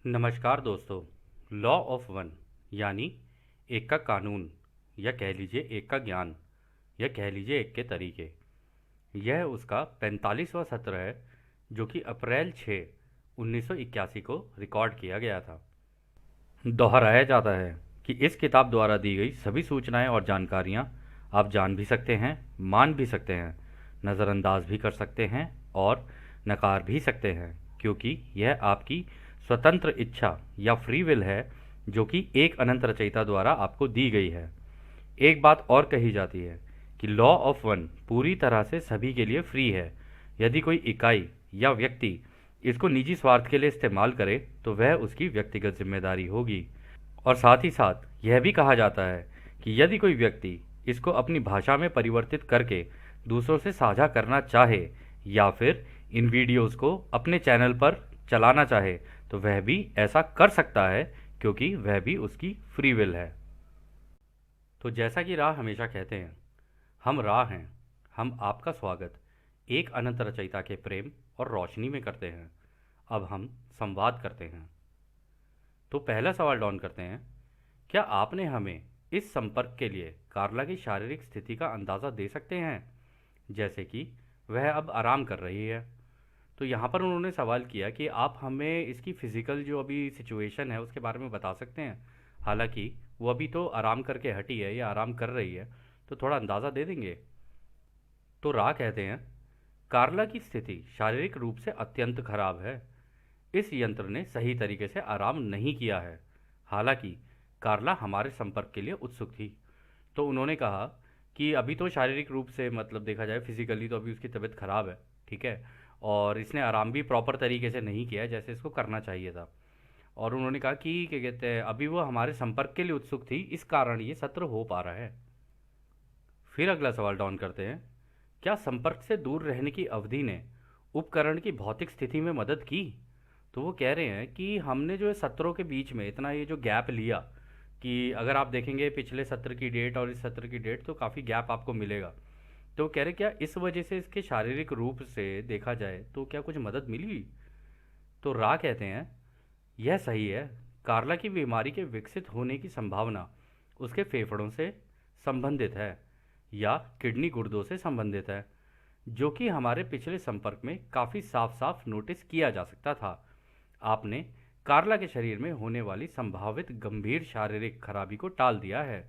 नमस्कार दोस्तों। Law of one यानी एक का कानून, या कह लीजिए एक का ज्ञान, या कह लीजिए एक के तरीके। यह उसका 45वां सत्र है जो कि अप्रैल 6 1981 को रिकॉर्ड किया गया था। दोहराया जाता है कि इस किताब द्वारा दी गई सभी सूचनाएं और जानकारियां आप जान भी सकते हैं, मान भी सकते हैं, नज़रअंदाज भी कर सकते हैं और नकार भी सकते हैं, क्योंकि यह आपकी स्वतंत्र इच्छा या फ्री विल है जो कि एक अनंत रचयिता द्वारा आपको दी गई है। एक बात और कही जाती है कि लॉ ऑफ वन पूरी तरह से सभी के लिए फ्री है। यदि कोई इकाई या व्यक्ति इसको निजी स्वार्थ के लिए इस्तेमाल करे तो वह उसकी व्यक्तिगत जिम्मेदारी होगी। और साथ ही साथ यह भी कहा जाता है कि यदि कोई व्यक्ति इसको अपनी भाषा में परिवर्तित करके दूसरों से साझा करना चाहे या फिर इन वीडियोस को अपने चैनल पर चलाना चाहे तो वह भी ऐसा कर सकता है, क्योंकि वह भी उसकी फ्री विल है। तो जैसा कि राह हमेशा कहते हैं, हम राह हैं, हम आपका स्वागत एक अनंत रचयिता के प्रेम और रोशनी में करते हैं। अब हम संवाद करते हैं। तो पहला सवाल डॉन करते हैं, क्या आपने हमें इस संपर्क के लिए कार्ला की शारीरिक स्थिति का अंदाज़ा दे सकते हैं, जैसे कि वह अब आराम कर रही है। तो यहाँ पर उन्होंने सवाल किया कि आप हमें इसकी फ़िज़िकल जो अभी सिचुएशन है उसके बारे में बता सकते हैं। हालांकि वो अभी तो आराम करके हटी है या आराम कर रही है, तो थोड़ा अंदाज़ा दे देंगे। तो रा कहते हैं, कार्ला की स्थिति शारीरिक रूप से अत्यंत खराब है। इस यंत्र ने सही तरीके से आराम नहीं किया है। हालांकि कार्ला हमारे संपर्क के लिए उत्सुक थी। तो उन्होंने कहा कि अभी तो शारीरिक रूप से मतलब देखा जाए फिजिकली तो अभी उसकी तबीयत खराब है, ठीक है, और इसने आराम भी प्रॉपर तरीके से नहीं किया है जैसे इसको करना चाहिए था। और उन्होंने कहा कि क्या कहते हैं, अभी वो हमारे संपर्क के लिए उत्सुक थी, इस कारण ये सत्र हो पा रहा है। फिर अगला सवाल डाउन करते हैं, क्या संपर्क से दूर रहने की अवधि ने उपकरण की भौतिक स्थिति में मदद की। तो वो कह रहे हैं कि हमने जो सत्रों के बीच में इतना ये जो गैप लिया, कि अगर आप देखेंगे पिछले सत्र की डेट और इस सत्र की डेट तो काफ़ी गैप आपको मिलेगा। तो वो कह रहे क्या इस वजह से इसके शारीरिक रूप से देखा जाए तो क्या कुछ मदद मिली। तो रा कहते हैं, यह सही है। कार्ला की बीमारी के विकसित होने की संभावना उसके फेफड़ों से संबंधित है या किडनी गुर्दों से संबंधित है, जो कि हमारे पिछले संपर्क में काफ़ी साफ साफ नोटिस किया जा सकता था। आपने कार्ला के शरीर में होने वाली संभावित गंभीर शारीरिक खराबी को टाल दिया है।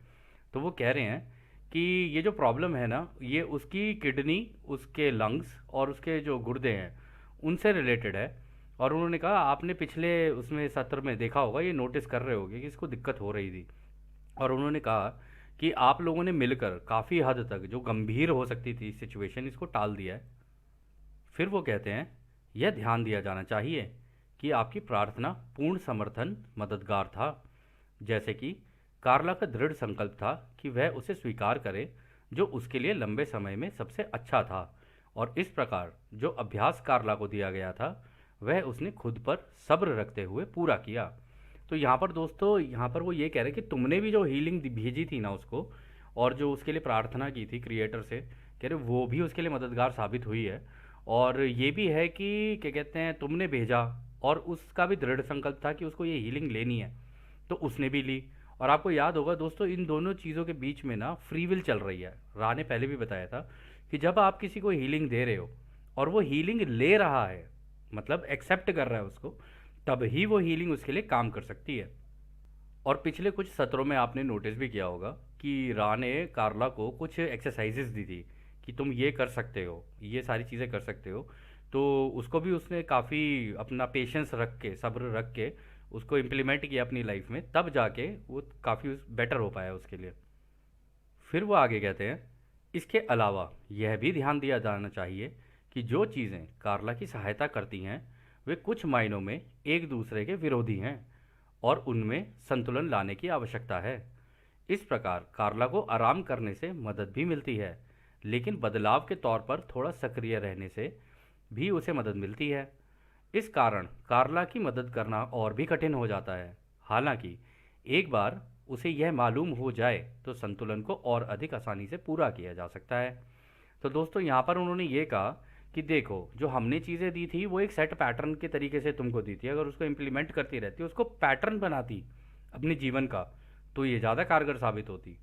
तो वो कह रहे हैं कि ये जो प्रॉब्लम है ना, ये उसकी किडनी, उसके लंग्स और उसके जो गुर्दे हैं उनसे रिलेटेड है। और उन्होंने कहा आपने पिछले उसमें सत्र में देखा होगा, ये नोटिस कर रहे होगे कि इसको दिक्कत हो रही थी। और उन्होंने कहा कि आप लोगों ने मिलकर काफ़ी हद तक जो गंभीर हो सकती थी सिचुएशन, इसको टाल दिया है। फिर वो कहते हैं, यह ध्यान दिया जाना चाहिए कि आपकी प्रार्थना पूर्ण समर्थन मददगार था। जैसे कि कार्ला का दृढ़ संकल्प था कि वह उसे स्वीकार करे जो उसके लिए लंबे समय में सबसे अच्छा था, और इस प्रकार जो अभ्यास कार्ला को दिया गया था वह उसने खुद पर सब्र रखते हुए पूरा किया। तो यहाँ पर दोस्तों, यहाँ पर वो ये कह रहे कि तुमने भी जो हीलिंग भेजी थी ना उसको, और जो उसके लिए प्रार्थना की थी क्रिएटर से, कह रहे वो भी उसके लिए मददगार साबित हुई है। और ये भी है कि क्या कहते हैं, तुमने भेजा और उसका भी दृढ़ संकल्प था कि उसको ये हीलिंग लेनी है, तो उसने भी ली। और आपको याद होगा दोस्तों, इन दोनों चीज़ों के बीच में ना फ्री विल चल रही है। रा ने पहले भी बताया था कि जब आप किसी को हीलिंग दे रहे हो और वो हीलिंग ले रहा है, मतलब एक्सेप्ट कर रहा है उसको, तब ही वो हीलिंग उसके लिए काम कर सकती है। और पिछले कुछ सत्रों में आपने नोटिस भी किया होगा कि रा ने कार्ला को कुछ एक्सरसाइजेस दी थी कि तुम ये कर सकते हो, ये सारी चीज़ें कर सकते हो। तो उसको भी उसने काफ़ी अपना पेशेंस रख के, सब्र रख के उसको इम्प्लीमेंट किया अपनी लाइफ में, तब जाके वो काफ़ी बेटर हो पाया उसके लिए। फिर वो आगे कहते हैं, इसके अलावा यह भी ध्यान दिया जाना चाहिए कि जो चीज़ें कार्ला की सहायता करती हैं वे कुछ मायनों में एक दूसरे के विरोधी हैं और उनमें संतुलन लाने की आवश्यकता है। इस प्रकार कार्ला को आराम करने से मदद भी मिलती है, लेकिन बदलाव के तौर पर थोड़ा सक्रिय रहने से भी उसे मदद मिलती है। इस कारण कार्ला की मदद करना और भी कठिन हो जाता है। हालांकि एक बार उसे यह मालूम हो जाए तो संतुलन को और अधिक आसानी से पूरा किया जा सकता है। तो दोस्तों, यहाँ पर उन्होंने ये कहा कि देखो जो हमने चीज़ें दी थी वो एक सेट पैटर्न के तरीके से तुमको दी थी, अगर उसको इम्प्लीमेंट करती रहती, उसको पैटर्न बनाती अपने जीवन का, तो ये ज़्यादा कारगर साबित होती।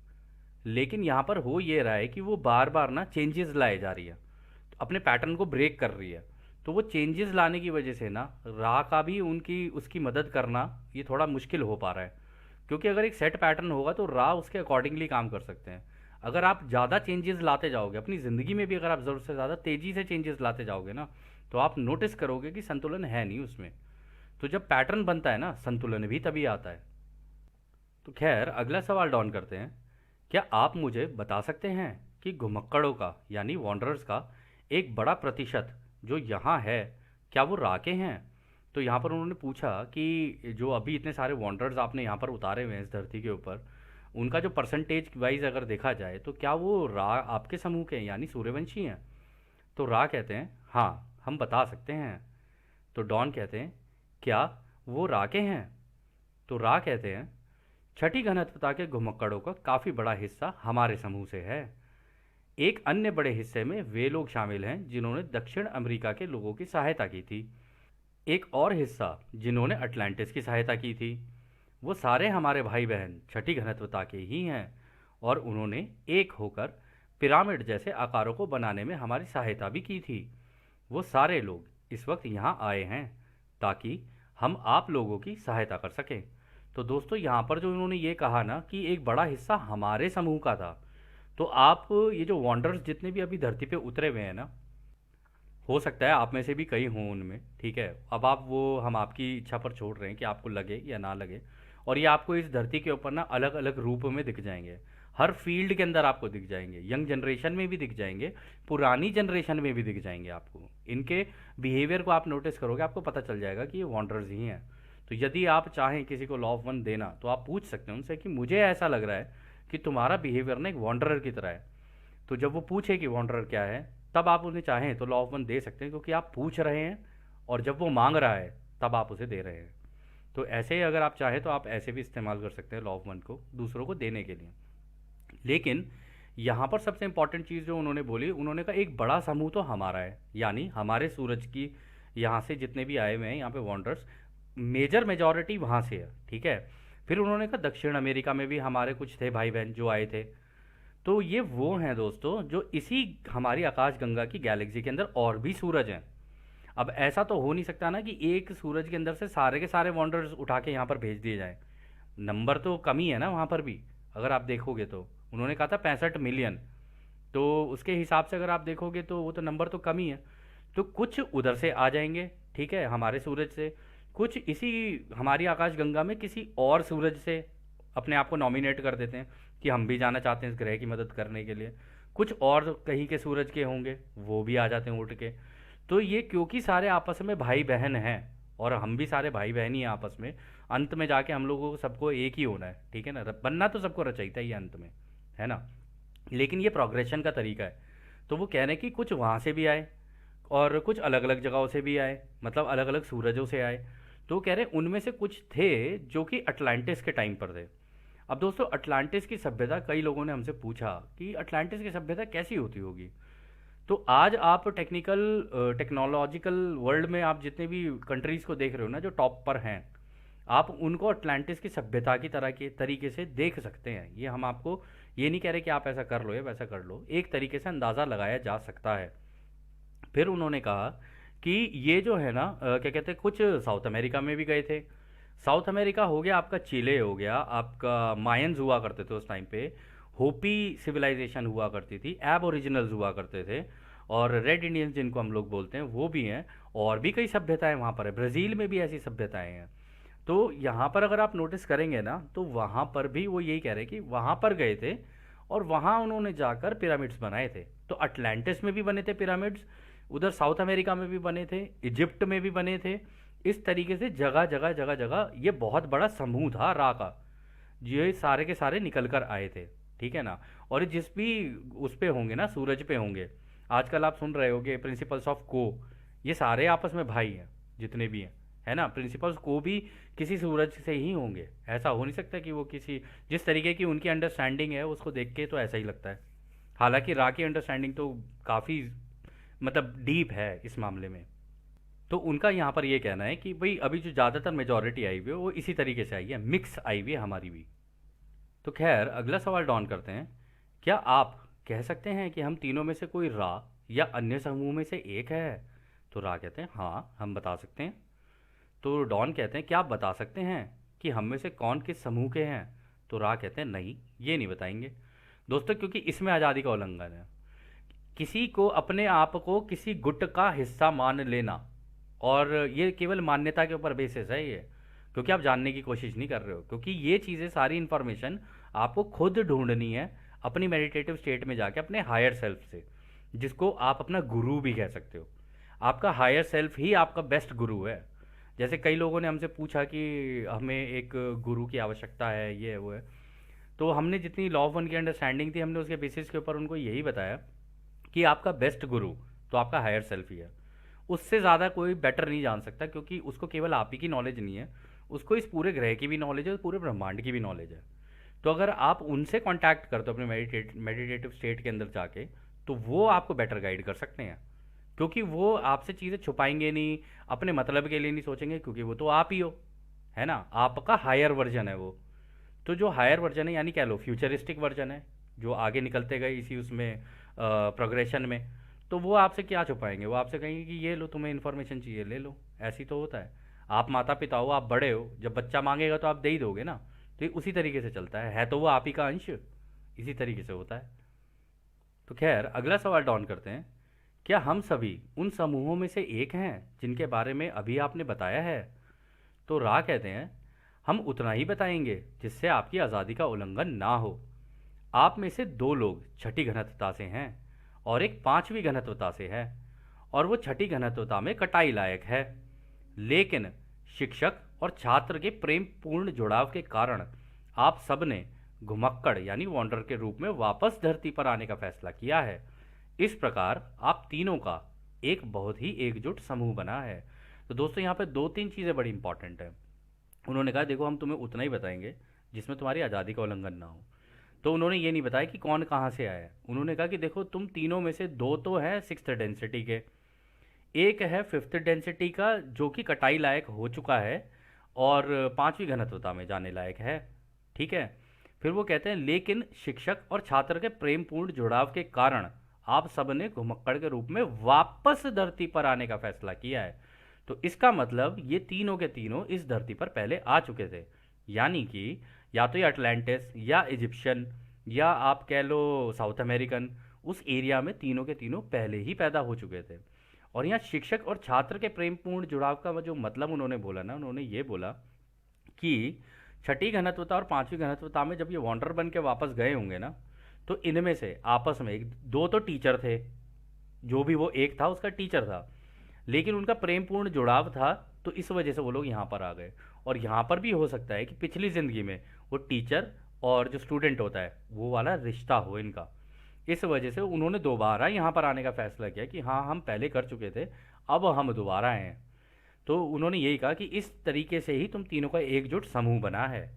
लेकिन यहाँ पर हो ये रहा है कि वो बार बार ना चेंजेस लाए जा रही है, तो अपने पैटर्न को ब्रेक कर रही है। तो वो चेंजेस लाने की वजह से ना रा का भी उनकी उसकी मदद करना ये थोड़ा मुश्किल हो पा रहा है, क्योंकि अगर एक सेट पैटर्न होगा तो रा उसके अकॉर्डिंगली काम कर सकते हैं। अगर आप ज़्यादा चेंजेस लाते जाओगे अपनी ज़िंदगी में भी, अगर आप ज़रूरत से ज़्यादा तेज़ी से चेंजेस लाते जाओगे ना, तो आप नोटिस करोगे कि संतुलन है नहीं उसमें। तो जब पैटर्न बनता है ना, संतुलन भी तभी आता है। तो खैर अगला सवाल डॉन करते हैं, क्या आप मुझे बता सकते हैं कि घुमक्कड़ों का यानी वॉन्डरर्स का एक बड़ा प्रतिशत जो यहाँ है, क्या वो राके हैं? तो यहाँ पर उन्होंने पूछा कि जो अभी इतने सारे वॉन्डरर्स आपने यहाँ पर उतारे हुए हैं इस धरती के ऊपर, उनका जो परसेंटेज वाइज अगर देखा जाए तो क्या वो रा आपके समूह के हैं यानी सूर्यवंशी हैं? तो रा कहते हैं हाँ हम बता सकते हैं। तो डॉन कहते हैं क्या वो राके हैं? तो रा कहते हैं छठी घनत्वता के घुमक्कड़ों का काफ़ी बड़ा हिस्सा हमारे समूह से है। एक अन्य बड़े हिस्से में वे लोग शामिल हैं जिन्होंने दक्षिण अमेरिका के लोगों की सहायता की थी। एक और हिस्सा जिन्होंने अटलांटिस की सहायता की थी। वो सारे हमारे भाई बहन छठी घनत्वता के ही हैं और उन्होंने एक होकर पिरामिड जैसे आकारों को बनाने में हमारी सहायता भी की थी। वो सारे लोग इस वक्त यहाँ आए हैं ताकि हम आप लोगों की सहायता कर सकें। तो दोस्तों यहाँ पर जो इन्होंने ये कहा ना कि एक बड़ा हिस्सा हमारे समूह का था, तो आप ये जो वॉन्डर्स जितने भी अभी धरती पे उतरे हुए हैं ना, हो सकता है आप में से भी कई हों उनमें, ठीक है। अब आप वो हम आपकी इच्छा पर छोड़ रहे हैं कि आपको लगे या ना लगे। और ये आपको इस धरती के ऊपर ना अलग अलग रूप में दिख जाएंगे, हर फील्ड के अंदर आपको दिख जाएंगे, यंग जनरेशन में भी दिख जाएंगे, पुरानी जनरेशन में भी दिख जाएंगे। आपको इनके बिहेवियर को आप नोटिस करोगे, आपको पता चल जाएगा कि ये वॉन्डर्स ही हैं। तो यदि आप चाहें किसी को लॉ ऑफ वन देना तो आप पूछ सकते हैं उनसे कि मुझे ऐसा लग रहा है कि तुम्हारा बिहेवियर ना एक वॉन्डरर की तरह है। तो जब वो पूछे कि वॉन्डरर क्या है, तब आप उन्हें चाहें तो लॉ ऑफ वन दे सकते हैं, क्योंकि आप पूछ रहे हैं और जब वो मांग रहा है तब आप उसे दे रहे हैं। तो ऐसे ही अगर आप चाहें तो आप ऐसे भी इस्तेमाल कर सकते हैं लॉ ऑफ वन को दूसरों को देने के लिए। लेकिन यहाँ पर सबसे इंपॉर्टेंट चीज़ जो उन्होंने बोली, उन्होंने कहा एक बड़ा समूह तो हमारा है, यानी हमारे सूरज की यहाँ से जितने भी आए हुए हैं यहाँ पे वॉन्डर्स, मेजर मेजॉरिटी वहाँ से है, ठीक है। फिर उन्होंने कहा दक्षिण अमेरिका में भी हमारे कुछ थे भाई बहन जो आए थे। तो ये वो हैं दोस्तों जो इसी हमारी आकाश गंगा की गैलेक्सी के अंदर और भी सूरज हैं। अब ऐसा तो हो नहीं सकता ना कि एक सूरज के अंदर से सारे के सारे वॉन्डर्स उठा के यहाँ पर भेज दिए जाएं। नंबर तो कमी है ना वहाँ पर भी, अगर आप देखोगे तो उन्होंने कहा था 65 मिलियन, तो उसके हिसाब से अगर आप देखोगे तो वो तो नंबर तो कम ही है। तो कुछ उधर से आ जाएंगे, ठीक है, हमारे सूरज से, कुछ इसी हमारी आकाश गंगा में किसी और सूरज से अपने आप को नॉमिनेट कर देते हैं कि हम भी जाना चाहते हैं इस ग्रह की मदद करने के लिए। कुछ और कहीं के सूरज के होंगे, वो भी आ जाते हैं उठ के। तो ये क्योंकि सारे आपस में भाई बहन हैं और हम भी सारे भाई बहन ही हैं आपस में, अंत में जाके हम लोगों को सबको एक ही होना है, ठीक है ना, बनना तो सबको रचयिता ही है अंत में, है ना। लेकिन ये प्रोग्रेशन का तरीका है। तो वो कह रहे हैं कि कुछ वहाँ से भी आए और कुछ अलग अलग जगहों से भी आए, मतलब अलग अलग सूरजों से आए। तो कह रहे हैं उनमें से कुछ थे जो कि अटलांटिस के टाइम पर थे। अब दोस्तों अटलांटिस की सभ्यता, कई लोगों ने हमसे पूछा कि अटलांटिस की सभ्यता कैसी होती होगी। तो आज आप टेक्नोलॉजिकल वर्ल्ड में आप जितने भी कंट्रीज़ को देख रहे हो ना जो टॉप पर हैं, आप उनको अटलांटिस की सभ्यता की तरह के तरीके से देख सकते हैं। ये हम आपको ये नहीं कह रहे कि आप ऐसा कर लो या वैसा कर लो, एक तरीके से अंदाज़ा लगाया जा सकता है। फिर उन्होंने कहा कि ये जो है ना क्या कहते हैं, कुछ साउथ अमेरिका में भी गए थे। साउथ अमेरिका हो गया आपका, चिले हो गया आपका, मायंस हुआ करते थे उस टाइम पे, होपी सिविलाइजेशन हुआ करती थी, एब ओरिजिनल्स हुआ करते थे, और रेड इंडियंस जिनको हम लोग बोलते हैं वो भी हैं, और भी कई सभ्यताएं वहाँ पर है। ब्राज़ील में भी ऐसी सभ्यताएं हैं। तो यहाँ पर अगर आप नोटिस करेंगे ना तो वहाँ पर भी वो यही कह रहे हैं कि वहाँ पर गए थे और वहाँ उन्होंने जाकर पिरामिड्स बनाए थे। तो अटलांटिस में भी बने थे पिरामिड्स, उधर साउथ अमेरिका में भी बने थे, इजिप्ट में भी बने थे। इस तरीके से जगह जगह जगह जगह ये बहुत बड़ा समूह था रा का, ये सारे के सारे निकल कर आए थे, ठीक है ना। और जिस भी उस पे होंगे ना, सूरज पे होंगे, आजकल आप सुन रहे होगे प्रिंसिपल्स ऑफ को, ये सारे आपस में भाई हैं जितने भी हैं, है ना। प्रिंसिपल्स को भी किसी सूरज से ही होंगे, ऐसा हो नहीं सकता कि वो किसी, जिस तरीके की उनकी अंडरस्टैंडिंग है उसको देख के तो ऐसा ही लगता है। हालांकि रा की अंडरस्टैंडिंग तो काफ़ी मतलब डीप है इस मामले में। तो उनका यहाँ पर ये कहना है कि भाई अभी जो ज़्यादातर मेजॉरिटी आई हुई है वो इसी तरीके से आई है, मिक्स आई हुई है हमारी भी। तो खैर अगला सवाल डॉन करते हैं, क्या आप कह सकते हैं कि हम तीनों में से कोई रा या अन्य समूह में से एक है? तो रा कहते हैं हाँ हम बता सकते हैं। तो डॉन कहते हैं क्या आप बता सकते हैं कि हम में से कौन किस समूह के हैं? तो रा कहते हैं नहीं, ये नहीं बताएंगे दोस्तों, क्योंकि इसमें आज़ादी का उल्लंघन है। किसी को अपने आप को किसी गुट का हिस्सा मान लेना, और ये केवल मान्यता के ऊपर बेसिस है ये, क्योंकि आप जानने की कोशिश नहीं कर रहे हो, क्योंकि ये चीज़ें सारी इन्फॉर्मेशन आपको खुद ढूंढनी है अपनी मेडिटेटिव स्टेट में जाके अपने हायर सेल्फ से, जिसको आप अपना गुरु भी कह सकते हो। आपका हायर सेल्फ ही आपका बेस्ट गुरु है। जैसे कई लोगों ने हमसे पूछा कि हमें एक गुरु की आवश्यकता है, ये है वो है, तो हमने जितनी लॉ ऑफ वन की अंडरस्टैंडिंग थी हमने उसके बेसिस के ऊपर उनको यही बताया कि आपका बेस्ट गुरु तो आपका हायर सेल्फ ही है। उससे ज़्यादा कोई बेटर नहीं जान सकता, क्योंकि उसको केवल आप ही की नॉलेज नहीं है, उसको इस पूरे ग्रह की भी नॉलेज है, पूरे ब्रह्मांड की भी नॉलेज है। तो अगर आप उनसे कांटेक्ट करते हो अपने मेडिटेटिव स्टेट के अंदर जाके, तो वो आपको बेटर गाइड कर सकते हैं, क्योंकि वो आपसे चीज़ें छुपाएंगे नहीं, अपने मतलब के लिए नहीं सोचेंगे, क्योंकि वो तो आप ही हो, है ना, आपका हायर वर्जन है वो। तो जो हायर वर्जन है, यानी कह लो फ्यूचरिस्टिक वर्जन है, जो आगे निकलते गए इसी उसमें प्रोग्रेशन में, तो वो आपसे क्या छुपाएंगे, वो आपसे कहेंगे कि ये लो तुम्हें इन्फॉर्मेशन चाहिए ले लो। ऐसी तो होता है, आप माता पिता हो, आप बड़े हो, जब बच्चा मांगेगा तो आप दे ही दोगे ना। तो ये उसी तरीके से चलता है तो वो आप ही का अंश, इसी तरीके से होता है। तो खैर अगला सवाल डॉन करते हैं, क्या हम सभी उन समूहों में से एक हैं जिनके बारे में अभी आपने बताया है? तो रा कहते हैं हम उतना ही बताएंगे जिससे आपकी आज़ादी का उल्लंघन ना हो। आप में से दो लोग छठी घनत्वता से हैं और एक पांचवी घनत्वता से है, और वो छठी घनत्वता में कटाई लायक है, लेकिन शिक्षक और छात्र के प्रेम पूर्ण जुड़ाव के कारण आप सब ने घुमक्कड़ यानी वॉन्डर के रूप में वापस धरती पर आने का फैसला किया है। इस प्रकार आप तीनों का एक बहुत ही एकजुट समूह बना है। तो दोस्तों यहाँ पे दो तीन चीज़ें बड़ी इंपॉर्टेंट है। उन्होंने कहा देखो हम तुम्हें उतना ही बताएंगे जिसमें तुम्हारी आज़ादी का उल्लंघन ना हो। तो उन्होंने ये नहीं बताया कि कौन कहाँ से आया है। उन्होंने कहा कि देखो तुम तीनों में से दो तो है सिक्स्थ डेंसिटी के, एक है फिफ्थ डेंसिटी का जो कि कटाई लायक हो चुका है और पांचवी घनत्वता में जाने लायक है। ठीक है। फिर वो कहते हैं लेकिन शिक्षक और छात्र के प्रेमपूर्ण जुड़ाव के कारण आप सबने घुमक्कड़ के रूप में वापस धरती पर आने का फैसला किया है। तो इसका मतलब ये तीनों के तीनों इस धरती पर पहले आ चुके थे, यानी कि या तो ये अटलांटिस या इजिप्शियन या आप कह लो साउथ अमेरिकन, उस एरिया में तीनों के तीनों पहले ही पैदा हो चुके थे। और यहाँ शिक्षक और छात्र के प्रेमपूर्ण जुड़ाव का जो मतलब उन्होंने बोला ना, उन्होंने ये बोला कि छठी घनत्वता और पांचवी घनत्वता में जब ये वॉन्डर बन के वापस गए होंगे ना, तो इनमें से आपस में एक दो तो टीचर थे, जो भी वो एक था उसका टीचर था, लेकिन उनका प्रेमपूर्ण जुड़ाव था, तो इस वजह से वो लोग यहाँ पर आ गए। और यहाँ पर भी हो सकता है कि पिछली ज़िंदगी में वो टीचर और जो स्टूडेंट होता है वो वाला रिश्ता हो इनका, इस वजह से उन्होंने दोबारा यहाँ पर आने का फैसला किया कि हाँ हम पहले कर चुके थे, अब हम दोबारा आए हैं। तो उन्होंने यही कहा कि इस तरीके से ही तुम तीनों का एकजुट समूह बना है।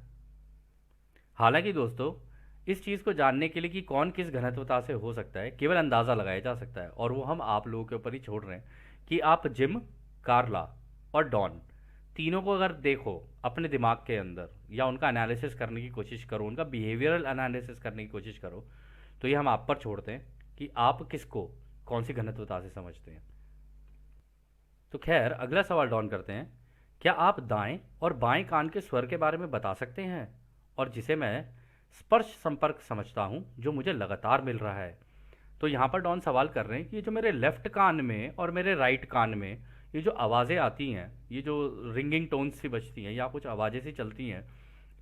हालांकि दोस्तों इस चीज़ को जानने के लिए कि कौन किस घनत्वता से हो सकता है केवल अंदाज़ा लगाया जा सकता है, और वो हम आप लोगों के ऊपर ही छोड़ रहे हैं कि आप जिम, कार्ला और डॉन तीनों को अगर देखो अपने दिमाग के अंदर, या उनका एनालिसिस करने की कोशिश करो, उनका बिहेवियरल एनालिसिस करने की कोशिश करो, तो ये हम आप पर छोड़ते हैं कि आप किसको कौन सी घनत्वता से समझते हैं। तो खैर अगला सवाल डॉन करते हैं, क्या आप दाएं और बाएं कान के स्वर के बारे में बता सकते हैं, और जिसे मैं स्पर्श संपर्क समझता हूं जो मुझे लगातार मिल रहा है। तो यहाँ पर डॉन सवाल कर रहे हैं कि ये जो मेरे लेफ्ट कान में और मेरे राइट कान में ये जो आवाज़ें आती हैं, ये जो रिंगिंग टोन्स सी बजती हैं या कुछ आवाज़ें सी चलती हैं,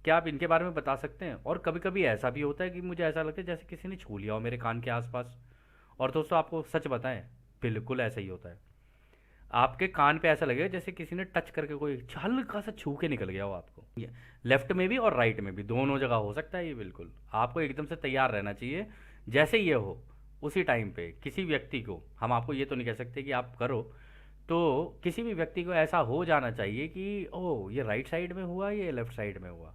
क्या आप इनके बारे में बता सकते हैं? और कभी कभी ऐसा भी होता है कि मुझे ऐसा लगता है जैसे किसी ने छू लिया हो मेरे कान के आसपास। और दोस्तों आपको सच बताएं, बिल्कुल ऐसा ही होता है। आपके कान पे ऐसा लगेगा जैसे किसी ने टच करके कोई हल्का सा छू के निकल गया हो आपको। लेफ्ट में भी और राइट में भी, दोनों जगह हो सकता है ये। बिल्कुल आपको एकदम से तैयार रहना चाहिए, जैसे ये हो उसी टाइम पे किसी व्यक्ति को, हम आपको ये तो नहीं कह सकते कि आप करो, तो किसी भी व्यक्ति को ऐसा हो जाना चाहिए कि ओह ये राइट साइड में हुआ, ये लेफ्ट साइड में हुआ।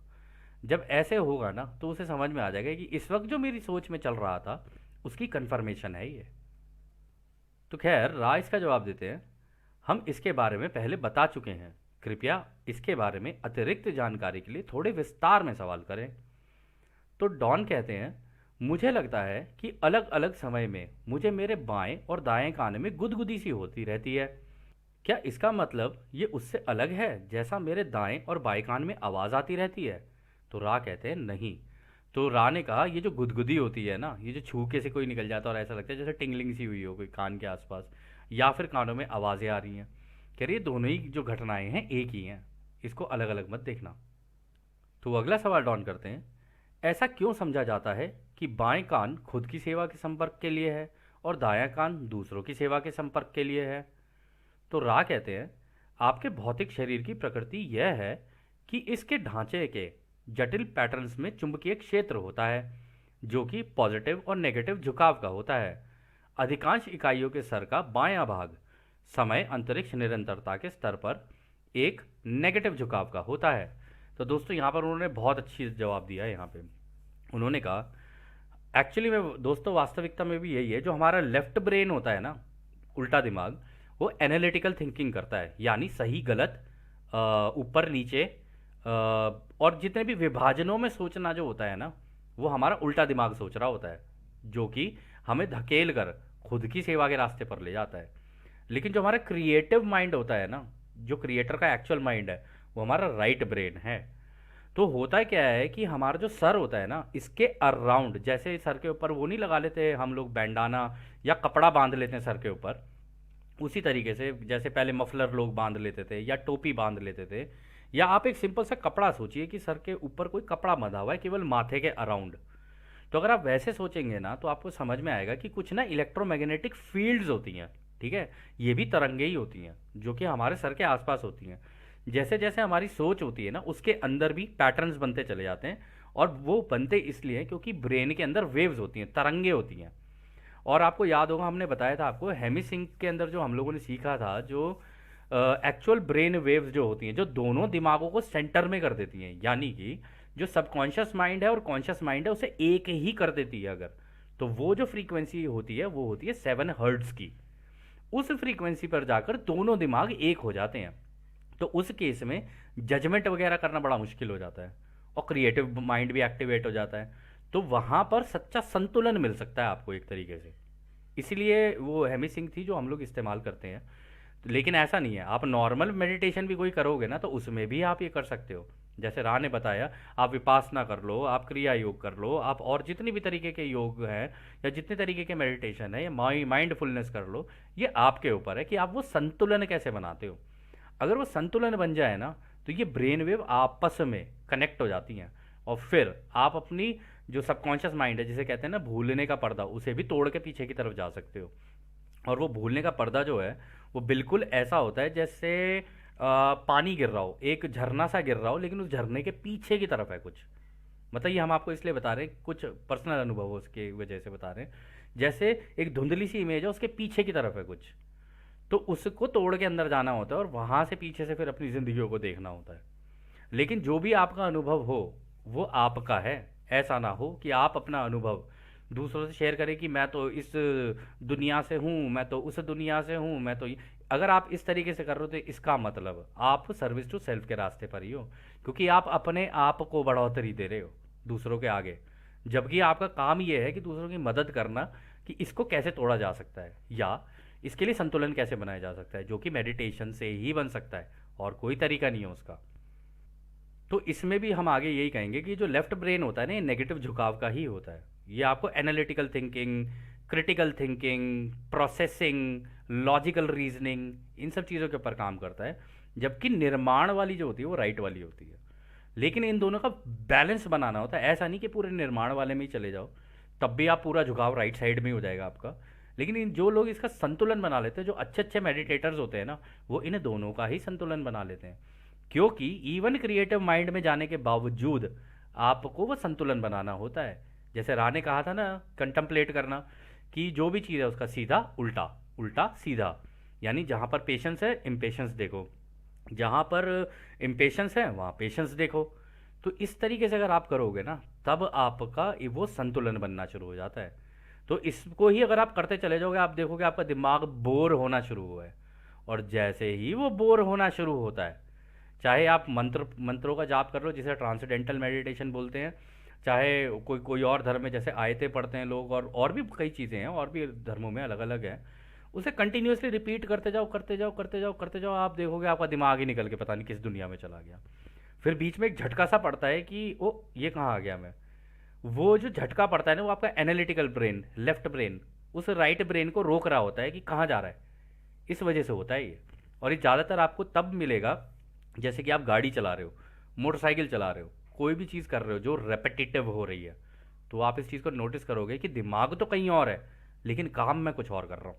जब ऐसे होगा ना तो उसे समझ में आ जाएगा कि इस वक्त जो मेरी सोच में चल रहा था उसकी कंफर्मेशन है ये। तो खैर रा इसका जवाब देते हैं, हम इसके बारे में पहले बता चुके हैं, कृपया इसके बारे में अतिरिक्त जानकारी के लिए थोड़े विस्तार में सवाल करें। तो डॉन कहते हैं, मुझे लगता है कि अलग अलग समय में मुझे मेरे बाएं और दाएं कान में गुदगुदी सी होती रहती है। क्या इसका मतलब ये उससे अलग है जैसा मेरे दाएं और बाएं कान में आवाज़ आती रहती है? तो रा कहते हैं नहीं। तो रा ने कहा, ये जो गुदगुदी होती है ना, ये जो छूके से कोई निकल जाता है और ऐसा लगता है जैसे टिंगलिंग सी हुई हो कोई कान के आसपास, या फिर कानों में आवाज़ें आ रही हैं, कह रही ये दोनों ही जो घटनाएं हैं एक ही हैं, इसको अलग अलग मत देखना। तो वो अगला सवाल डॉन करते हैं, ऐसा क्यों समझा जाता है कि बाएं कान खुद की सेवा के संपर्क के लिए है और दायां कान दूसरों की सेवा के संपर्क के लिए है? तो रा कहते हैं, आपके भौतिक शरीर की प्रकृति यह है कि इसके ढांचे के जटिल पैटर्न्स में चुंबकीय क्षेत्र होता है जो कि पॉजिटिव और नेगेटिव झुकाव का होता है। अधिकांश इकाइयों के सर का बायां भाग समय अंतरिक्ष निरंतरता के स्तर पर एक नेगेटिव झुकाव का होता है। तो दोस्तों यहाँ पर उन्होंने बहुत अच्छी जवाब दिया है। यहाँ पे उन्होंने कहा, एक्चुअली में दोस्तों वास्तविकता में भी यही है, जो हमारा लेफ्ट ब्रेन होता है ना, उल्टा दिमाग, वो एनालिटिकल थिंकिंग करता है, यानी सही गलत, ऊपर नीचे, और जितने भी विभाजनों में सोचना जो होता है ना, वो हमारा उल्टा दिमाग सोच रहा होता है, जो कि हमें धकेल कर खुद की सेवा के रास्ते पर ले जाता है। लेकिन जो हमारा क्रिएटिव माइंड होता है ना, जो क्रिएटर का एक्चुअल माइंड है, वो हमारा राइट ब्रेन है। तो होता क्या है कि हमारा जो सर होता है ना, इसके अराउंड, जैसे सर के ऊपर वो नहीं लगा लेते हम लोग बैंडाना या कपड़ा बांध लेते हैं सर के ऊपर, उसी तरीके से जैसे पहले मफलर लोग बांध लेते थे या टोपी बांध लेते थे, या आप एक सिंपल सा कपड़ा सोचिए कि सर के ऊपर कोई कपड़ा बंधा हुआ है केवल माथे के अराउंड। तो अगर आप वैसे सोचेंगे ना, तो आपको समझ में आएगा कि कुछ ना इलेक्ट्रोमैग्नेटिक फील्ड्स होती हैं, ठीक है, ये भी तरंगे ही होती हैं जो कि हमारे सर के आसपास होती हैं। जैसे जैसे हमारी सोच होती है ना, उसके अंदर भी पैटर्न्स बनते चले जाते हैं, और वो बनते इसलिए क्योंकि ब्रेन के अंदर वेव्स होती हैं, तरंगे होती हैं। और आपको याद होगा, हमने बताया था आपको हेमिसिंक के अंदर जो हम लोगों ने सीखा था, जो एक्चुअल ब्रेन वेव्स जो होती हैं, जो दोनों दिमागों को सेंटर में कर देती हैं, यानी कि जो सबकॉन्शियस माइंड है और कॉन्शियस माइंड है उसे एक ही कर देती है अगर, तो वो जो फ्रीक्वेंसी होती है वो होती है 7 हर्ट्ज की। उस फ्रीक्वेंसी पर जाकर दोनों दिमाग एक हो जाते हैं। तो उस केस में जजमेंट वगैरह करना बड़ा मुश्किल हो जाता है और क्रिएटिव माइंड भी एक्टिवेट हो जाता है। तो वहाँ पर सच्चा संतुलन मिल सकता है आपको एक तरीके से। इसीलिए वो हेमिसिंक थी जो हम लोग इस्तेमाल करते हैं। लेकिन ऐसा नहीं है, आप नॉर्मल मेडिटेशन भी कोई करोगे ना, तो उसमें भी आप ये कर सकते हो। जैसे राह ने बताया, आप विपासना कर लो, आप क्रिया योग कर लो, आप और जितनी भी तरीके के योग हैं या जितने तरीके के मेडिटेशन है या माइंडफुलनेस कर लो, ये आपके ऊपर है कि आप वो संतुलन कैसे बनाते हो। अगर वो संतुलन बन जाए ना, तो ये ब्रेन वेव आपस में कनेक्ट हो जाती हैं, और फिर आप अपनी जो सबकॉन्शियस माइंड है, जिसे कहते हैं ना भूलने का पर्दा, उसे भी तोड़ के पीछे की तरफ जा सकते हो। और वो भूलने का पर्दा जो है वो बिल्कुल ऐसा होता है जैसे पानी गिर रहा हो, एक झरना सा गिर रहा हो, लेकिन उस झरने के पीछे की तरफ है कुछ। मतलब ये हम आपको इसलिए बता रहे हैं, कुछ पर्सनल अनुभव हो उसके वजह से बता रहे हैं। जैसे एक धुंधली सी इमेज है, उसके पीछे की तरफ है कुछ, तो उसको तोड़ के अंदर जाना होता है और वहाँ से पीछे से फिर अपनी ज़िंदगियों को देखना होता है। लेकिन जो भी आपका अनुभव हो वो आपका है। ऐसा ना हो कि आप अपना अनुभव दूसरों से शेयर करें कि मैं तो इस दुनिया से हूँ, मैं तो उस दुनिया से हूँ, मैं तो अगर आप इस तरीके से कर रहे हो तो इसका मतलब आप सर्विस टू सेल्फ के रास्ते पर ही हो, क्योंकि आप अपने आप को बढ़ोतरी दे रहे हो दूसरों के आगे, जबकि आपका काम ये है कि दूसरों की मदद करना कि इसको कैसे तोड़ा जा सकता है या इसके लिए संतुलन कैसे बनाया जा सकता है, जो कि मेडिटेशन से ही बन सकता है और कोई तरीका नहीं है उसका। तो इसमें भी हम आगे यही कहेंगे कि जो लेफ्ट ब्रेन होता है ना, ये नेगेटिव झुकाव का ही होता है। ये आपको analytical thinking, critical thinking, processing, logical reasoning, इन सब चीज़ों के ऊपर काम करता है, जबकि निर्माण वाली जो होती है वो राइट वाली होती है। लेकिन इन दोनों का बैलेंस बनाना होता है। ऐसा नहीं कि पूरे निर्माण वाले में ही चले जाओ, तब भी आप पूरा झुकाव राइट साइड में ही हो जाएगा आपका। लेकिन इन जो लोग इसका संतुलन बना लेते हैं, जो अच्छे अच्छे मेडिटेटर्स होते हैं ना, वो इन दोनों का ही संतुलन बना लेते हैं, क्योंकि इवन क्रिएटिव माइंड में जाने के बावजूद आपको वो संतुलन बनाना होता है। जैसे राह ने कहा था ना, कंटम्पलेट करना, कि जो भी चीज़ है उसका सीधा उल्टा, उल्टा सीधा, यानी जहाँ पर पेशेंस है इम्पेशेंस देखो, जहाँ पर इम्पेशेंस है वहाँ पेशेंस देखो। तो इस तरीके से अगर आप करोगे ना, तब आपका वो संतुलन बनना शुरू हो जाता है। तो इसको ही अगर आप करते चले जाओगे, आप देखोगे आपका दिमाग बोर होना शुरू हुआ है। और जैसे ही वो बोर होना शुरू होता है, चाहे आप मंत्रों का जाप कर लो जिसे ट्रांसेंडेंटल मेडिटेशन बोलते हैं, चाहे कोई कोई और धर्म में जैसे आयतें पढ़ते हैं लोग, और भी कई चीज़ें हैं, और भी धर्मों में अलग अलग है, उसे कंटिन्यूअसली रिपीट करते जाओ करते जाओ करते जाओ करते जाओ, आप देखोगे आपका दिमाग ही निकल के पता नहीं किस दुनिया में चला गया। फिर बीच में एक झटका सा पड़ता है कि ओ ये कहाँ आ गया मैं। वो जो झटका पड़ता है ना, वो आपका एनालिटिकल ब्रेन, लेफ्ट ब्रेन, उस राइट ब्रेन को रोक रहा होता है कि कहाँ जा रहा है। इस वजह से होता है ये। और ये ज़्यादातर आपको तब मिलेगा जैसे कि आप गाड़ी चला रहे हो, मोटरसाइकिल चला रहे हो, कोई भी चीज़ कर रहे हो जो रेपिटेटिव हो रही है, तो आप इस चीज़ को नोटिस करोगे कि दिमाग तो कहीं और है लेकिन काम मैं कुछ और कर रहा हूँ।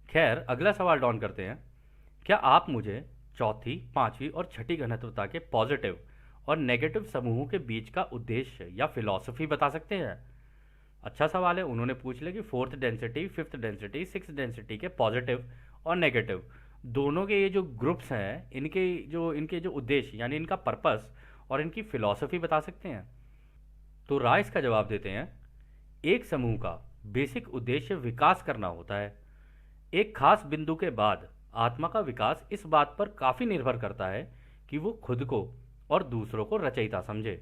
खैर, अगला सवाल डॉन करते हैं। क्या आप मुझे चौथी, पांचवी और छठी घनत्वता के पॉजिटिव और नेगेटिव समूहों के बीच का उद्देश्य या फिलॉसफी बता सकते हैं? अच्छा सवाल है। उन्होंने पूछ लिया कि fourth density, fifth density, six density के पॉजिटिव और नेगेटिव दोनों के ये जो ग्रुप्स हैं, इनके जो उद्देश्य यानी इनका पर्पस और इनकी फिलॉसफी बता सकते हैं? तो राय इसका जवाब देते हैं, एक समूह का बेसिक उद्देश्य विकास करना होता है। एक खास बिंदु के बाद आत्मा का विकास इस बात पर काफी निर्भर करता है कि वो खुद को और दूसरों को रचयिता समझे।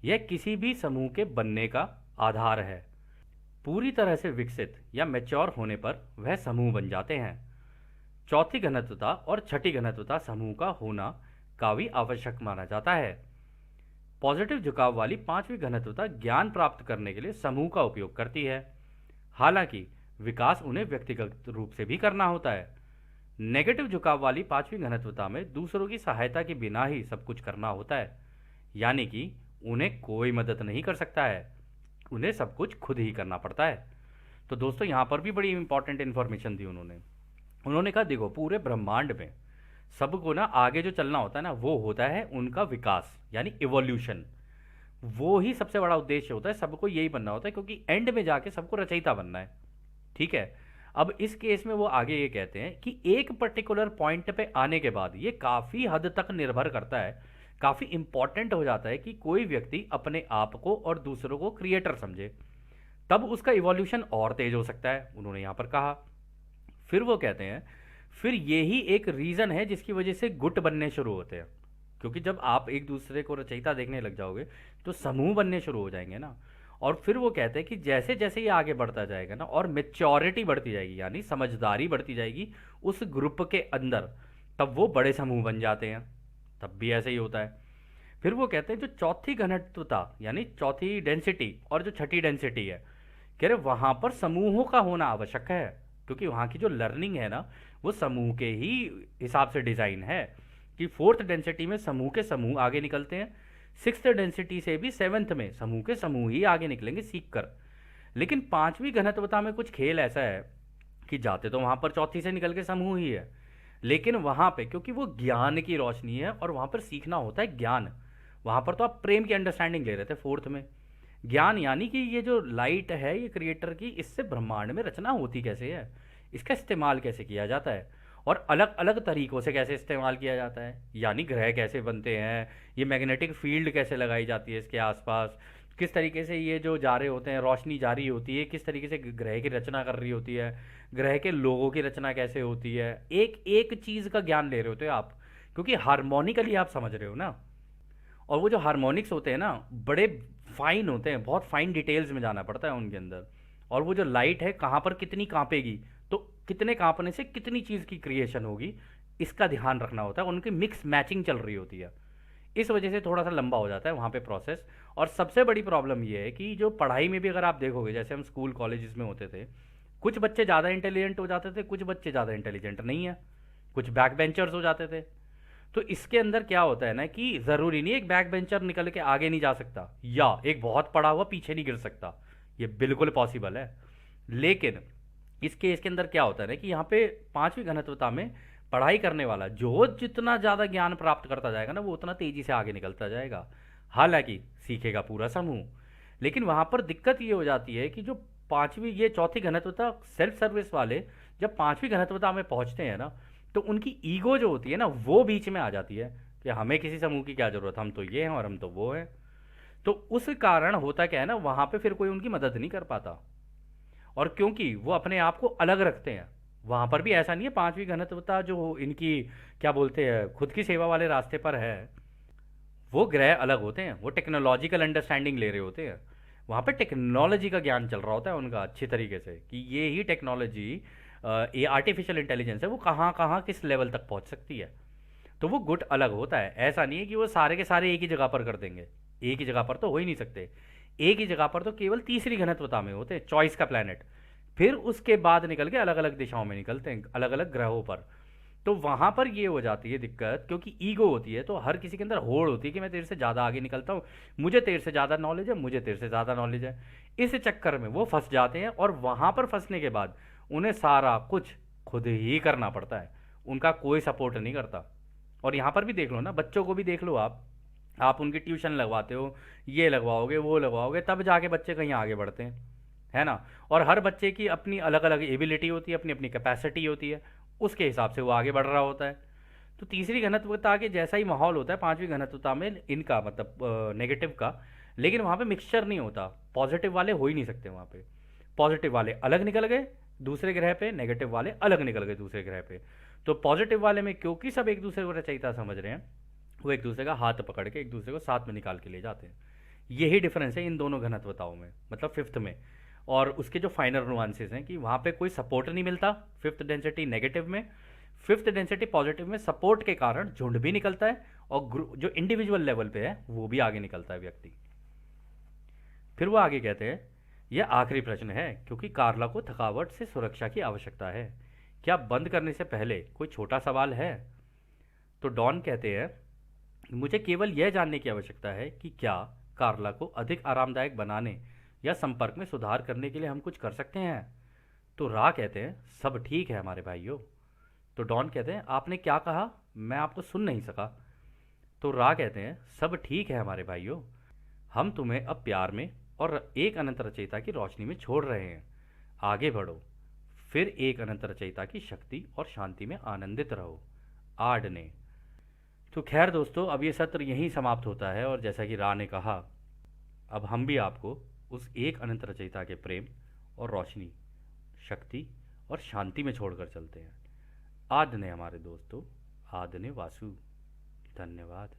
यह किसी भी समूह के बनने का आधार है। पूरी तरह से विकसित या मैच्योर होने पर वह समूह बन जाते हैं। चौथी घनत्वता और छठी घनत्वता समूह का होना काफी आवश्यक माना जाता है। पॉजिटिव झुकाव वाली पांचवी घनत्वता ज्ञान प्राप्त करने के लिए समूह का उपयोग करती है, हालांकि विकास उन्हें व्यक्तिगत रूप से भी करना होता है। नेगेटिव झुकाव वाली पांचवी घनत्वता में दूसरों की सहायता के बिना ही सब कुछ करना होता है, यानी कि उन्हें कोई मदद नहीं कर सकता है, उन्हें सब कुछ खुद ही करना पड़ता है। तो दोस्तों, यहाँ पर भी बड़ी इंपॉर्टेंट इन्फॉर्मेशन दी उन्होंने कहा देखो, पूरे ब्रह्मांड में सबको ना आगे जो चलना होता है ना, वो होता है उनका विकास यानी इवोल्यूशन। वो ही सबसे बड़ा उद्देश्य होता है, सबको यही बनना होता है, क्योंकि एंड में जाके सबको रचयिता बनना है। ठीक है। अब इस केस में वो आगे ये कहते हैं कि एक पर्टिकुलर पॉइंट पे आने के बाद ये काफी हद तक निर्भर करता है, काफी इंपॉर्टेंट हो जाता है कि कोई व्यक्ति अपने आप को और दूसरों को क्रिएटर समझे, तब उसका इवोल्यूशन और तेज हो सकता है, उन्होंने यहां पर कहा। फिर वो कहते हैं, फिर यही एक रीजन है जिसकी वजह से गुट बनने शुरू होते हैं, क्योंकि जब आप एक दूसरे को रचयिता देखने लग जाओगे तो समूह बनने शुरू हो जाएंगे ना। और फिर वो कहते हैं कि जैसे जैसे ये आगे बढ़ता जाएगा ना और मेच्योरिटी बढ़ती जाएगी यानी समझदारी बढ़ती जाएगी उस ग्रुप के अंदर, तब वो बड़े समूह बन जाते हैं। तब भी ऐसे ही होता है। फिर वो कहते हैं जो चौथी घनत्वता यानी चौथी डेंसिटी और जो छठी डेंसिटी है, कह रहे वहां पर समूहों का होना आवश्यक है, क्योंकि वहां की जो लर्निंग है ना, वो समूह के ही हिसाब से डिजाइन है। कि फोर्थ डेंसिटी में समूह के समूह आगे निकलते हैं, सिक्स्थ डेंसिटी से भी सेवन्थ में समूह के समूह ही आगे निकलेंगे सीख कर। लेकिन पांचवी घनत्वता में कुछ खेल ऐसा है कि जाते तो वहां पर चौथी से निकल के समूह ही है, लेकिन वहां पे क्योंकि वो ज्ञान की रोशनी है और वहां पर सीखना होता है ज्ञान। वहां पर तो आप प्रेम की अंडरस्टैंडिंग ले रहे थे फोर्थ में। ज्ञान यानी कि ये जो लाइट है ये क्रिएटर की, इससे ब्रह्मांड में रचना होती कैसे है, इसका इस्तेमाल कैसे किया जाता है और अलग अलग तरीकों से कैसे इस्तेमाल किया जाता है, यानी ग्रह कैसे बनते हैं, ये मैग्नेटिक फील्ड कैसे लगाई जाती है इसके आसपास, किस तरीके से ये जो जा रहे होते हैं रोशनी जारी होती है, किस तरीके से ग्रह की रचना कर रही होती है, ग्रह के लोगों की रचना कैसे होती है, एक एक चीज़ का ज्ञान ले रहे होते हो आप, क्योंकि हारमोनिकली आप समझ रहे हो ना। और वो जो हारमोनिक्स होते हैं ना, बड़े फाइन होते हैं, बहुत फाइन डिटेल्स में जाना पड़ता है उनके अंदर। और वो जो लाइट है कहाँ पर कितनी कांपेगी, तो कितने कांपने से कितनी चीज़ की क्रिएशन होगी, इसका ध्यान रखना होता है। उनकी मिक्स मैचिंग चल रही होती है, इस वजह से थोड़ा सा लंबा हो जाता है वहाँ पे प्रोसेस। और सबसे बड़ी प्रॉब्लम ये है कि जो पढ़ाई में भी अगर आप देखोगे, जैसे हम स्कूल कॉलेजेस में होते थे, कुछ बच्चे ज़्यादा इंटेलिजेंट हो जाते थे, कुछ बच्चे ज़्यादा इंटेलिजेंट नहीं है, कुछ बैक बेंचर्स हो जाते थे। तो इसके अंदर क्या होता है ना कि ज़रूरी नहीं एक बैक बेंचर निकल के आगे नहीं जा सकता या एक बहुत पढ़ा हुआ पीछे नहीं गिर सकता, ये बिल्कुल पॉसिबल है। लेकिन इस केस के अंदर क्या होता है ना कि यहाँ पे पांचवी घनत्वता में पढ़ाई करने वाला जो जितना ज़्यादा ज्ञान प्राप्त करता जाएगा ना, वो उतना तेजी से आगे निकलता जाएगा, हालांकि सीखेगा पूरा समूह। लेकिन वहाँ पर दिक्कत ये हो जाती है कि जो पांचवी ये चौथी घनत्वता सेल्फ सर्विस वाले जब पांचवी घनत्वता में पहुँचते हैं ना, तो उनकी ईगो जो होती है ना वो बीच में आ जाती है कि हमें किसी समूह की क्या ज़रूरत, हम तो ये हैं और हम तो वो हैं। तो उस कारण होता क्या है ना, वहां पे फिर कोई उनकी मदद नहीं कर पाता। और क्योंकि वो अपने आप को अलग रखते हैं, वहां पर भी ऐसा नहीं है पांचवी घनत्वता जो इनकी क्या बोलते हैं खुद की सेवा वाले रास्ते पर है, वो ग्रह अलग होते हैं, वो टेक्नोलॉजिकल अंडरस्टैंडिंग ले रहे होते हैं। वहाँ पे टेक्नोलॉजी का ज्ञान चल रहा होता है उनका अच्छी तरीके से, कि ये ही टेक्नोलॉजी, ये आर्टिफिशियल इंटेलिजेंस है, वो कहाँ कहाँ किस लेवल तक पहुँच सकती है। तो वो गुट अलग होता है। ऐसा नहीं है कि वो सारे के सारे एक ही जगह पर कर देंगे, एक ही जगह पर तो हो ही नहीं सकते। एक ही जगह पर तो केवल तीसरी घनत्वता में होते हैं, चॉइस का प्लैनेट। फिर उसके बाद निकल के अलग अलग दिशाओं में निकलते हैं, अलग अलग ग्रहों पर। तो वहां पर ये हो जाती है दिक्कत, क्योंकि ईगो होती है, तो हर किसी के अंदर होड़ होती है कि मैं तेरे से ज़्यादा आगे निकलता हूँ, मुझे तेरे से ज़्यादा नॉलेज है, मुझे तेरे से ज़्यादा नॉलेज है। इस चक्कर में वो फंस जाते हैं, और वहां पर फंसने के बाद उन्हें सारा कुछ खुद ही करना पड़ता है, उनका कोई सपोर्ट नहीं करता। और यहाँ पर भी देख लो ना, बच्चों को भी देख लो आप उनकी ट्यूशन लगवाते हो, ये लगवाओगे वो लगवाओगे, तब जाके बच्चे कहीं आगे बढ़ते हैं, है ना। और हर बच्चे की अपनी अलग अलग एबिलिटी होती है, अपनी अपनी कैपेसिटी होती है, उसके हिसाब से वो आगे बढ़ रहा होता है। तो तीसरी घनत्वता के जैसा ही माहौल होता है पांचवी घनत्वता में, इनका मतलब नेगेटिव का। लेकिन वहाँ पे मिक्सचर नहीं होता, पॉजिटिव वाले हो ही नहीं सकते वहाँ पे। पॉजिटिव वाले अलग निकल गए दूसरे ग्रह पे, नेगेटिव वाले अलग निकल गए दूसरे ग्रह पे। तो पॉजिटिव वाले में क्योंकि सब एक दूसरे को रचयिता समझ रहे हैं, वो एक दूसरे का हाथ पकड़ के एक दूसरे को साथ में निकाल के ले जाते हैं। यही डिफरेंस है इन दोनों घनत्वताओं में, मतलब फिफ्थ में। और उसके जो फाइनल नुआंसेस हैं कि वहाँ पे कोई सपोर्ट नहीं मिलता फिफ्थ डेंसिटी नेगेटिव में, फिफ्थ डेंसिटी पॉजिटिव में सपोर्ट के कारण झुंड भी निकलता है, और जो इंडिविजुअल लेवल पे है वो भी आगे निकलता है व्यक्ति। फिर वो आगे कहते हैं, यह आखिरी प्रश्न है क्योंकि कार्ला को थकावट से सुरक्षा की आवश्यकता है। क्या बंद करने से पहले कोई छोटा सवाल है? तो डॉन कहते हैं, मुझे केवल यह जानने की आवश्यकता है कि क्या कार्ला को अधिक आरामदायक बनाने या संपर्क में सुधार करने के लिए हम कुछ कर सकते हैं। तो रा कहते हैं, सब ठीक है हमारे भाइयों। तो डॉन कहते हैं, आपने क्या कहा, मैं आपको सुन नहीं सका। तो रा कहते हैं, सब ठीक है हमारे भाइयों, हम तुम्हें अब प्यार में और एक अनंत रचयिता की रोशनी में छोड़ रहे हैं। आगे बढ़ो, फिर एक अनंत रचयिता की शक्ति और शांति में आनंदित रहो। आड ने। तो खैर दोस्तों, अब ये सत्र यहीं समाप्त होता है, और जैसा कि रा ने कहा, अब हम भी आपको उस एक अनंत रचयिता के प्रेम और रोशनी, शक्ति और शांति में छोड़कर चलते हैं। आद ने हमारे दोस्तों, आद ने वासु। धन्यवाद।